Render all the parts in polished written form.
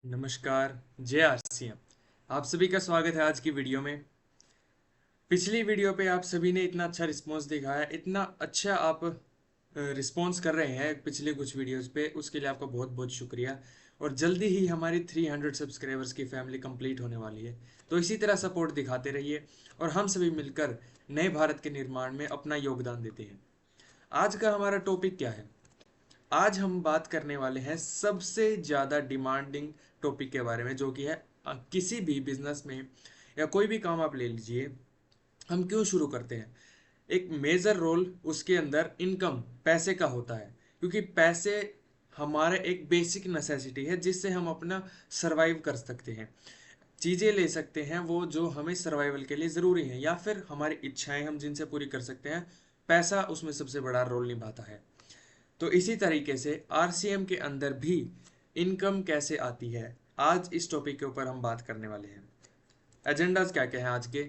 नमस्कार। जय आरसीएम। आप सभी का स्वागत है आज की वीडियो में। पिछली वीडियो पे आप सभी ने इतना अच्छा रिस्पॉन्स दिखाया, इतना अच्छा आप रिस्पॉन्स कर रहे हैं पिछले कुछ वीडियोस पे, उसके लिए आपका बहुत बहुत शुक्रिया। और जल्दी ही हमारी 300 सब्सक्राइबर्स की फैमिली कंप्लीट होने वाली है, तो इसी तरह सपोर्ट दिखाते रहिए और हम सभी मिलकर नए भारत के निर्माण में अपना योगदान देते हैं। आज का हमारा टॉपिक क्या है? आज हम बात करने वाले हैं सबसे ज़्यादा डिमांडिंग टॉपिक के बारे में, जो कि है किसी भी बिजनेस में या कोई भी काम आप ले लीजिए, हम क्यों शुरू करते हैं। एक मेजर रोल उसके अंदर इनकम, पैसे का होता है, क्योंकि पैसे हमारा एक बेसिक नेसेसिटी है जिससे हम अपना सरवाइव कर सकते हैं। चीज़ें ले सकते हैं वो जो हमें सर्वाइवल के लिए ज़रूरी हैं, या फिर हमारी इच्छाएं हम जिनसे पूरी कर सकते हैं। पैसा उसमें सबसे बड़ा रोल निभाता है। तो इसी तरीके से आरसीएम के अंदर भी इनकम कैसे आती है, आज इस टॉपिक के ऊपर हम बात करने वाले हैं। एजेंडाज क्या क्या हैं आज के।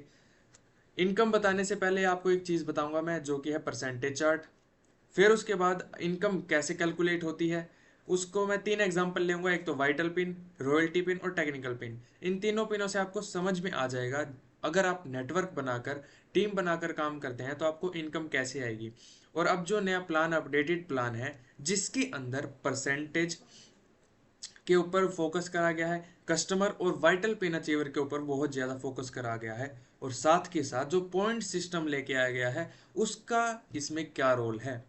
इनकम बताने से पहले आपको एक चीज़ बताऊंगा मैं, जो कि है परसेंटेज चार्ट। फिर उसके बाद इनकम कैसे कैलकुलेट होती है, उसको मैं 3 एग्जांपल लूंगा। एक तो वाइटल पिन, रॉयल्टी पिन और टेक्निकल पिन। इन तीनों पिनों से आपको समझ में आ जाएगा, अगर आप नेटवर्क बनाकर, टीम बनाकर काम करते हैं तो आपको इनकम कैसे आएगी। और अब जो नया प्लान, अपडेटेड प्लान है, जिसके अंदर परसेंटेज के ऊपर फोकस करा गया है, कस्टमर और वाइटल पिन अचीवर के ऊपर बहुत ज़्यादा फोकस करा गया है, और साथ के साथ जो पॉइंट सिस्टम लेके आया गया है उसका इसमें क्या रोल है।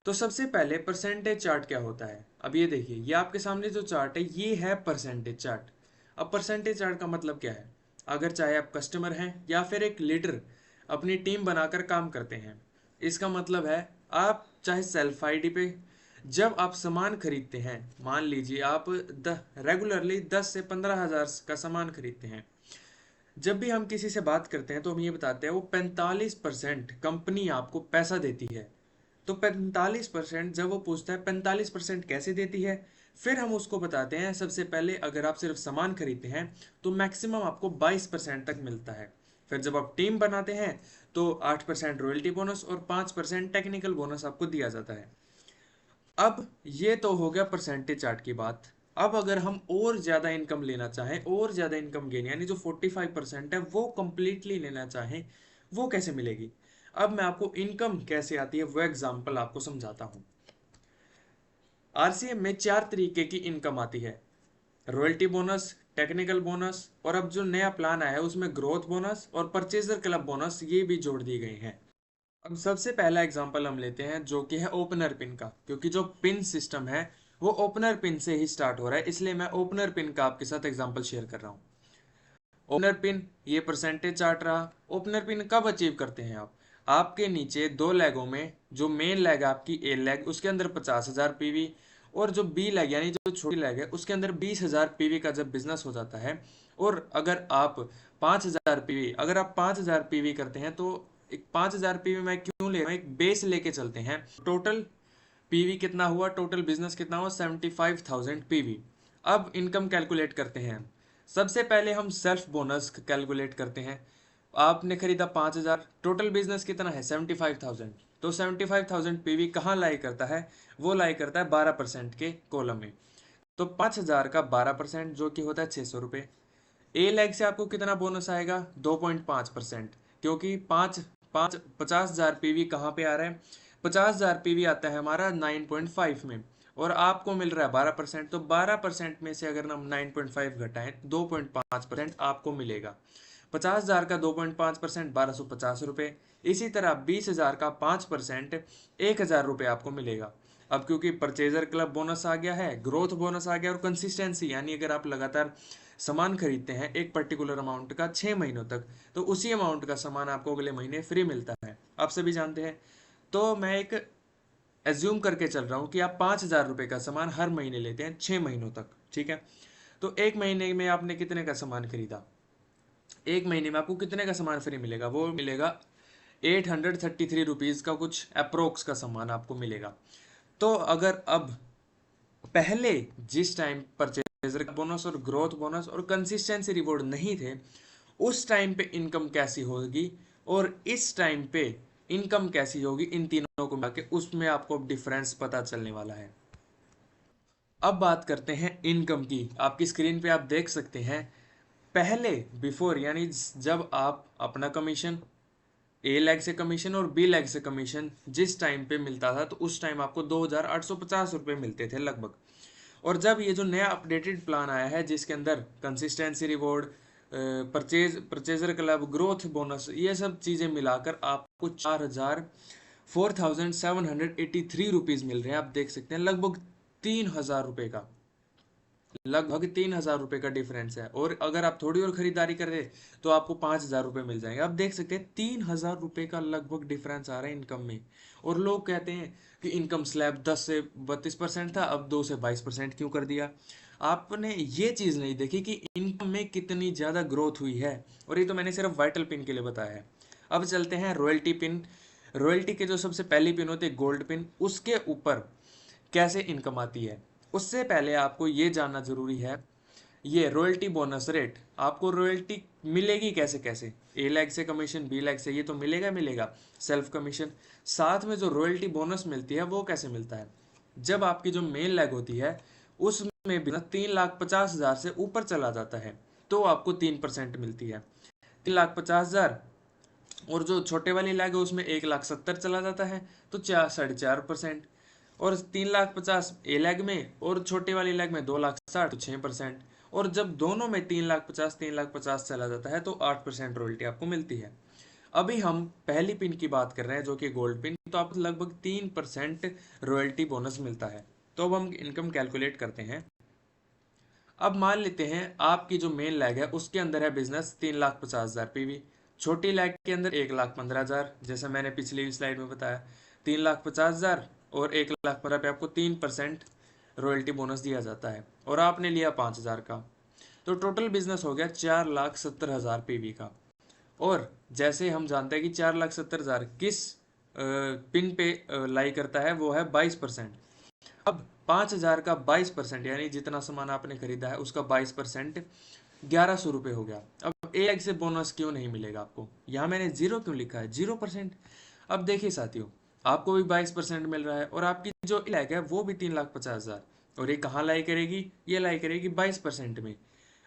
तो सबसे पहले परसेंटेज चार्ट क्या होता है। अब ये देखिए, ये आपके सामने जो चार्ट है ये है परसेंटेज चार्ट। अब परसेंटेज चार्ट का मतलब क्या है? अगर चाहे आप कस्टमर हैं या फिर एक लीडर अपनी टीम बनाकर काम करते हैं, इसका मतलब है आप चाहे सेल्फ आईडी पे जब आप सामान खरीदते हैं, मान लीजिए आप रेगुलरली 10 से 15 हज़ार का सामान खरीदते हैं, जब भी हम किसी से बात करते हैं तो हम ये बताते हैं वो 45% कंपनी आपको पैसा देती है। तो 45% जब वो पूछता है 45% कैसे देती है, फिर हम उसको बताते हैं सबसे पहले अगर आप सिर्फ सामान खरीदते हैं तो मैक्सिमम आपको 22% तक मिलता है। फिर जब आप टीम बनाते हैं तो 8% रॉयल्टी बोनस और 5% टेक्निकल बोनस आपको दिया जाता है। अब ये तो हो गया परसेंटेज चार्ट की बात। अब अगर हम और ज़्यादा इनकम लेना चाहें, और ज़्यादा इनकम गेन, यानी जो 45% है वो कंप्लीटली लेना चाहें, वो कैसे मिलेगी। अब मैं आपको इनकम कैसे आती है वो एग्जांपल आपको समझाता हूँ। आरसीएम में 4 तरीके की इनकम आती है: रॉयल्टी बोनस, टेक्निकल बोनस, और अब जो नया प्लान आया है उसमें ग्रोथ बोनस और परचेजर क्लब बोनस ये भी जोड़ दिए गए हैं। अब सबसे पहला एग्जांपल हम लेते हैं जो कि है ओपनर पिन का, क्योंकि जो पिन सिस्टम है वो ओपनर पिन से ही स्टार्ट हो रहा है, इसलिए मैं ओपनर पिन का आपके साथ एग्जांपल शेयर कर रहा हूँ। ओपनर पिन, ये परसेंटेज चार्ट रहा। ओपनर पिन कब अचीव करते हैं आप? आपके नीचे दो लेगों में, जो मेन लेग है आपकी ए लेग, उसके अंदर 50,000 पीवी, और जो बी लेग यानी जो छोटी लेग है उसके अंदर 20,000 पीवी का जब बिजनेस हो जाता है, और अगर आप 5,000 पीवी, अगर आप 5,000 पीवी करते हैं तो एक 5,000 पीवी मैं क्यों ले रहा हूँ, एक बेस लेके चलते हैं। टोटल पीवी कितना हुआ, टोटल बिजनेस कितना हुआ, 75,000 पीवी। अब इनकम कैलकुलेट करते हैं। सबसे पहले हम सेल्फ बोनस कैलकुलेट करते हैं। आपने खरीदा 5,000, टोटल बिजनेस कितना है 75,000, तो 75,000 पीवी कहाँ लाई करता है, वो लाई करता है 12% के कॉलम में। तो 5,000 का 12% जो कि होता है 600 रुपये। ए लैग से आपको कितना बोनस आएगा, 2.5%, क्योंकि पाँच पाँच 50,000 पीवी कहाँ पे आ रहा है, 50,000 पीवी आता है हमारा 9.5 में, और आपको मिल रहा है 12%, तो 12% में से अगर हम 9.5 घटाएं 2.5% आपको मिलेगा। 50,000 का 2.5% 1250 रुपये। इसी तरह 20,000 का 5% 1,000 रुपये आपको मिलेगा। अब क्योंकि परचेजर क्लब बोनस आ गया है, ग्रोथ बोनस आ गया, और कंसिस्टेंसी, यानी अगर आप लगातार सामान खरीदते हैं एक पर्टिकुलर अमाउंट का 6 महीनों तक, तो उसी अमाउंट का सामान आपको अगले महीने फ्री मिलता है, आप सभी जानते हैं। तो मैं एक एज्यूम करके चल रहा हूँ कि आप 5,000 रुपये का सामान हर महीने लेते हैं 6 महीनों तक, ठीक है। तो एक महीने में आपने कितने का सामान खरीदा, एक महीने में आपको कितने का सामान फ्री मिलेगा, वो मिलेगा 833 रुपीज़ का कुछ अप्रोक्स का सामान आपको मिलेगा। तो अगर अब पहले जिस टाइम परचेजर बोनस और ग्रोथ बोनस और कंसिस्टेंसी रिवॉर्ड नहीं थे, उस टाइम पे इनकम कैसी होगी और इस टाइम पे इनकम कैसी होगी, इन तीनों को मिला के उसमें आपको डिफरेंस पता चलने वाला है। अब बात करते हैं इनकम की। आपकी स्क्रीन पे आप देख सकते हैं, पहले बिफोर यानी जब आप अपना कमीशन, ए लेग से कमीशन और बी लेग से कमीशन जिस टाइम पे मिलता था, तो उस टाइम आपको 2,850 रुपये मिलते थे लगभग। और जब ये जो नया अपडेटेड प्लान आया है जिसके अंदर consistency reward, purchaser club, growth bonus, ये सब चीज़ें मिलाकर आपको 4,783 रुपीज़ मिल रहे हैं। आप देख सकते हैं लगभग 3,000 रुपये का, लगभग 3,000 रुपये का डिफरेंस है। और अगर आप थोड़ी और खरीदारी करें तो आपको 5,000 रुपये मिल जाएंगे। आप देख सकते हैं 3,000 रुपये का लगभग डिफरेंस आ रहा है इनकम में। और लोग कहते हैं कि इनकम स्लैब 10 से 32% था, अब 2 से 22% क्यों कर दिया। आपने ये चीज़ नहीं देखी कि इनकम में कितनी ज़्यादा ग्रोथ हुई है। और ये तो मैंने सिर्फ वाइटल पिन के लिए बताया है। अब चलते हैं रॉयल्टी पिन। रॉयल्टी के जो सबसे पहली पिन होती है गोल्ड पिन, उसके ऊपर कैसे इनकम आती है। उससे पहले आपको ये जानना जरूरी है, ये रॉयल्टी बोनस रेट, आपको रॉयल्टी मिलेगी कैसे कैसे। ए लैग से कमीशन, बी लैग से, ये तो मिलेगा मिलेगा सेल्फ कमीशन। साथ में जो रॉयल्टी बोनस मिलती है वो कैसे मिलता है, जब आपकी जो मेन लैग होती है उसमें भी 3,50,000 से ऊपर चला जाता है तो आपको 3% मिलती है। 3,50,000, और जो छोटे वाली लैग है उसमें 1,70,000 चला जाता है तो 4.5%। और 3,50,000 ए लैग में और छोटे वाली लैग में 2,60,000 तो 6%। और जब दोनों में 3,50,000 चला जाता है तो 8% रॉयल्टी आपको मिलती है। अभी हम पहली पिन की बात कर रहे हैं जो कि गोल्ड पिन, तो आपको लगभग 3% रॉयल्टी बोनस मिलता है। तो अब हम इनकम कैलकुलेट करते हैं। अब मान लेते हैं आपकी जो मेन लैग है उसके अंदर है बिजनेस 3,50,000 पीवी, छोटी लैग के अंदर 1,15,000, जैसा मैंने पिछली स्लाइड में बताया 3,50,000 और 1,15,000 पे आपको 3% रॉयल्टी बोनस दिया जाता है और आपने लिया 5,000 का, तो टोटल बिजनेस हो गया 4,70,000 पीवी का। और जैसे हम जानते हैं कि 4,70,000 किस पिन पे लाई करता है, वो है 22%। अब 5,000 का 22% यानी जितना सामान आपने खरीदा है उसका 22% 1,100 रुपये हो गया। अब एक से बोनस क्यों नहीं मिलेगा आपको, यहाँ मैंने जीरो क्यों लिखा है, 0%। अब देखिए साथियों, आपको भी 22% मिल रहा है और आपकी जो लैग है वो भी 3,50,000, और ये कहाँ लाई करेगी, ये लाई करेगी 22% में।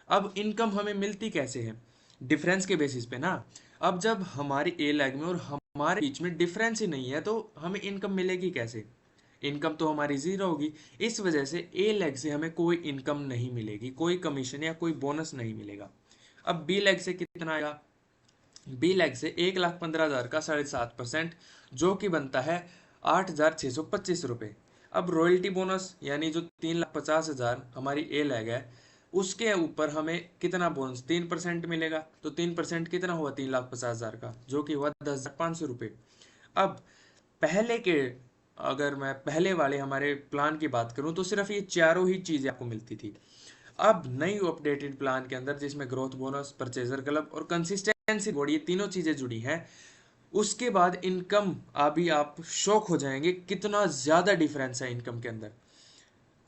अब इनकम हमें मिलती कैसे है, डिफरेंस के बेसिस पे ना। अब जब हमारी ए लैग में और हमारे बीच में डिफरेंस ही नहीं है तो हमें इनकम मिलेगी कैसे, इनकम तो हमारी जीरो होगी। इस वजह से ए लेग से हमें कोई इनकम नहीं मिलेगी, कोई कमीशन या कोई बोनस नहीं मिलेगा। अब बी लेग से कितना आएगा, बी लेग से 1,15,000 का 7.5%, जो कि बनता है 8,625 रुपये। अब रॉयल्टी बोनस यानी जो 3,50,000 हमारी ए लेग है उसके ऊपर हमें कितना बोनस, 3% मिलेगा। तो 3% कितना हुआ 3,50,000 का, जो कि हुआ 10,500 रुपये। अब पहले के, अगर मैं पहले वाले हमारे प्लान की बात करूं तो सिर्फ ये चारों ही चीजें आपको मिलती थी। अब नई अपडेटेड प्लान के अंदर जिसमें ग्रोथ बोनस, परचेजर क्लब और कंसिस्टेंसी बोर्ड, ये तीनों चीजें जुड़ी हैं, उसके बाद इनकम, अभी आप शॉक हो जाएंगे कितना ज्यादा डिफरेंस है इनकम के अंदर।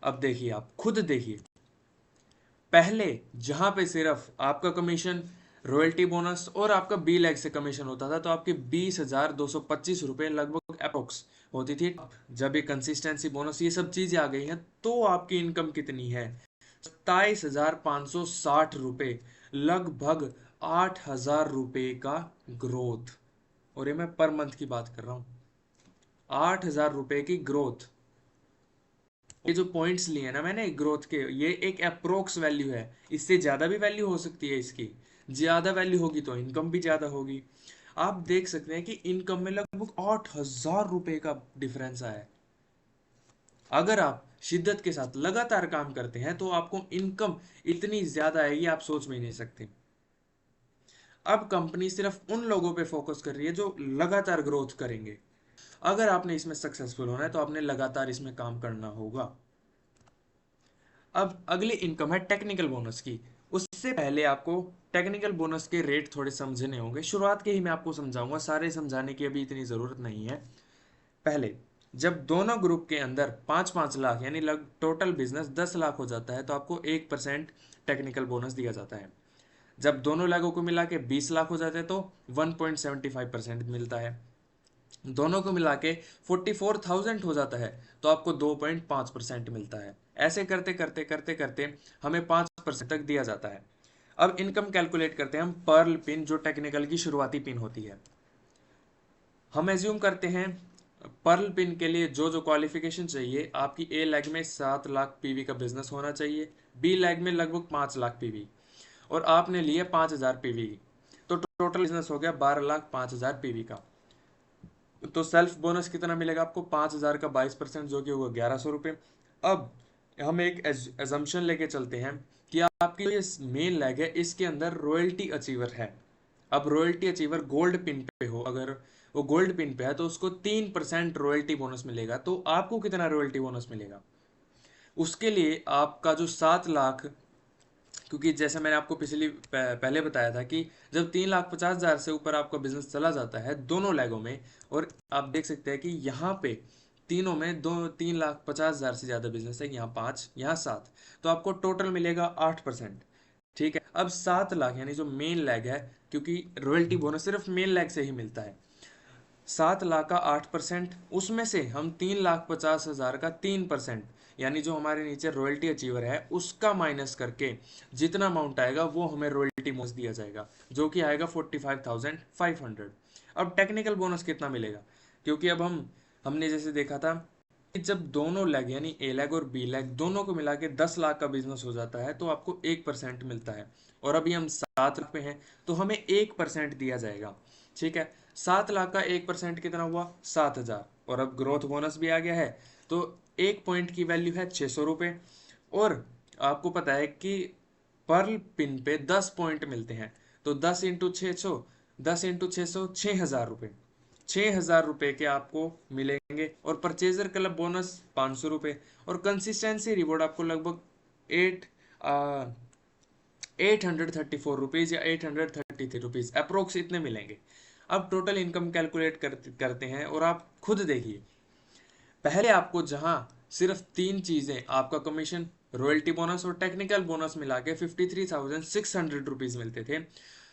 अब देखिए, आप खुद देखिए, पहले जहां पे सिर्फ आपका कमीशन, रॉयल्टी बोनस और आपका बी लैग से कमीशन होता था तो आपके 20,225 रुपये लगभग अप्रोक्स होती थी। जब ये कंसिस्टेंसी बोनस ये सब चीजें आ गई हैं तो आपकी इनकम कितनी है, 27,560 रुपये, लगभग 8,000 रुपये का ग्रोथ। और ये मैं पर मंथ की बात कर रहा हूँ, 8,000 रुपये की ग्रोथ। ये जो पॉइंट्स लिए हैं ना मैंने ग्रोथ के, ये एक अप्रोक्स वैल्यू है, इससे ज़्यादा भी वैल्यू हो सकती है इसकी। ज़्यादा वैल्यू होगी तो इनकम भी ज़्यादा होगी। आप देख सकते हैं कि इनकम में लगभग 8,000 रुपये का डिफरेंस आया है। अगर आप शिद्दत के साथ लगातार काम करते हैं तो आपको इनकम इतनी ज़्यादा आएगी आप सोच में ही नहीं सकते। अब कंपनी सिर्फ उन लोगों पे फोकस कर रही है जो लगातार ग्रोथ करेंगे। अगर आपने इसमें सक्सेसफुल होना है तो आपने लगातार इसमें काम करना होगा। अब अगली इनकम है टेक्निकल बोनस की। उससे पहले आपको टेक्निकल बोनस के रेट थोड़े समझने होंगे, शुरुआत के ही मैं आपको समझाऊंगा, सारे समझाने की अभी इतनी ज़रूरत नहीं है। पहले जब दोनों ग्रुप के अंदर 5-5 लाख यानी लग टोटल बिजनेस 10 लाख हो जाता है तो आपको 1% टेक्निकल बोनस दिया जाता है। जब दोनों लागों को मिला के 20 लाख हो जाते हैं तो 1.75% मिलता है। दोनों को मिला के 44,000 हो जाता है, तो आपको 2.5% मिलता है। ऐसे करते करते करते करते हमें 5% तक दिया जाता है। अब इनकम कैलकुलेट करते हैं हम पर्ल पिन, जो टेक्निकल की शुरुआती पिन होती है। हम एज्यूम करते हैं पर्ल पिन के लिए जो जो क्वालिफिकेशन चाहिए, आपकी ए लेग में 7 लाख पीवी का बिजनेस होना चाहिए, बी लेग में लगभग 5 लाख पीवी, और आपने लिए 5,000 पीवी, तो टोटल बिजनेस हो गया 12,05,000 पीवी का। तो सेल्फ बोनस कितना मिलेगा आपको? 5,000 का 22%, जो कि होगा 1,100 रुपये। अब हम एक एजम्पशन लेके चलते हैं कि आपकी ये मेन लेग है, इसके अंदर रॉयल्टी अचीवर है। अब रॉयल्टी अचीवर गोल्ड पिन पे हो, अगर वो गोल्ड पिन पे है तो उसको 3% रॉयल्टी बोनस मिलेगा। तो आपको कितना रॉयल्टी बोनस मिलेगा? उसके लिए आपका जो 7 लाख, क्योंकि जैसे मैंने आपको पहले बताया था कि जब 3,50,000 से ऊपर आपका बिजनेस चला जाता है दोनों लेगों में, और आप देख सकते हैं कि यहाँ पे तीनों में 3,50,000 से ज़्यादा बिजनेस है, यहाँ 5, यहाँ 7, तो आपको टोटल मिलेगा 8%। ठीक है, अब 7 लाख यानी जो मेन लेग है, क्योंकि रॉयल्टी बोनस सिर्फ मेन लेग से ही मिलता है, 7 लाख का 8%, उसमें से हम 3,50,000 का 3%, यानी जो हमारे नीचे रॉयल्टी अचीवर है उसका माइनस करके जितना अमाउंट आएगा वो हमें रॉयल्टी बोनस दिया जाएगा, जो कि आएगा 45,500। अब टेक्निकल बोनस कितना मिलेगा? क्योंकि अब हमने जैसे देखा था कि जब दोनों लेग यानी ए लेग और बी लेग दोनों को मिला के 10 लाख का बिजनेस हो जाता है तो आपको 1% मिलता है, और अभी हम 7 लाख पे हैं तो हमें 1% दिया जाएगा। ठीक है, 7 लाख का 1% कितना हुआ? 7,000, और अब ग्रोथ बोनस भी आ गया है, तो एक पॉइंट की वैल्यू है 600 रुपये। और आपको पता है कि पर्ल पिन पे 10 पॉइंट मिलते हैं, तो 10 × 600, 10 × 600, 6,000 रुपये, 6,000 रुपये के आपको मिलेंगे। और परचेजर क्लब बोनस 500 रुपये, और कंसिस्टेंसी रिवॉर्ड आपको लगभग 834 रुपीज़ या 833 रुपीज़ अप्रोक्स इतने मिलेंगे। अब टोटल इनकम कैलकुलेट करते हैं, और आप खुद देखिए, पहले आपको जहां सिर्फ 3 चीजें, आपका कमीशन, रॉयल्टी बोनस और टेक्निकल बोनस मिला के 53,600 रुपीज मिलते थे,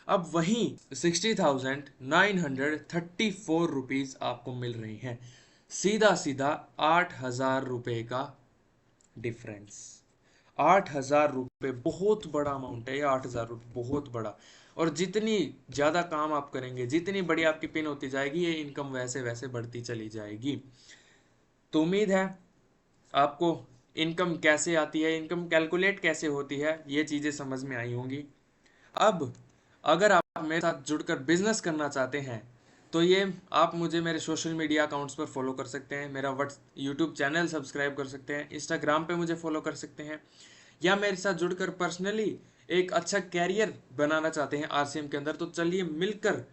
अब वहीं 60,934 रुपीज आपको मिल रही हैं। सीधा सीधा 8,000 रुपये का डिफरेंस। 8,000 रुपये बहुत बड़ा अमाउंट है, ये 8,000 रुपये बहुत बड़ा। और जितनी ज़्यादा काम आप करेंगे, जितनी बड़ी आपकी पिन होती जाएगी, ये इनकम वैसे वैसे बढ़ती चली जाएगी। तो उम्मीद है आपको इनकम कैसे आती है, इनकम कैलकुलेट कैसे होती है, ये चीज़ें समझ में आई होंगी। अब अगर आप मेरे साथ जुड़कर बिजनेस करना चाहते हैं तो ये आप मुझे मेरे सोशल मीडिया अकाउंट्स पर फॉलो कर सकते हैं, मेरा यूट्यूब चैनल सब्सक्राइब कर सकते हैं, इंस्टाग्राम पे मुझे फॉलो कर सकते हैं, या मेरे साथ जुड़कर पर्सनली एक अच्छा कैरियर बनाना चाहते हैं आरसीएम के अंदर, तो चलिए मिलकर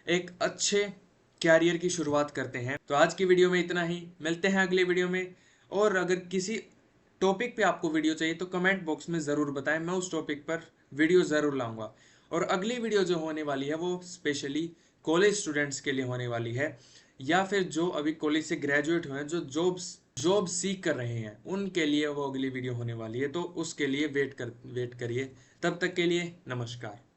एक अच्छे कैरियर की शुरुआत करते हैं। तो आज की वीडियो में इतना ही, मिलते हैं अगले वीडियो में। और अगर किसी टॉपिक पे आपको वीडियो चाहिए तो कमेंट बॉक्स में ज़रूर बताएं, मैं उस टॉपिक पर वीडियो ज़रूर लाऊंगा। और अगली वीडियो जो होने वाली है वो स्पेशली कॉलेज स्टूडेंट्स के लिए होने वाली है, या फिर जो अभी कॉलेज से ग्रेजुएट हुए हैं, जो जॉब सीख कर रहे हैं, उनके लिए वो अगली वीडियो होने वाली है। तो उसके लिए वेट करिए। तब तक के लिए नमस्कार।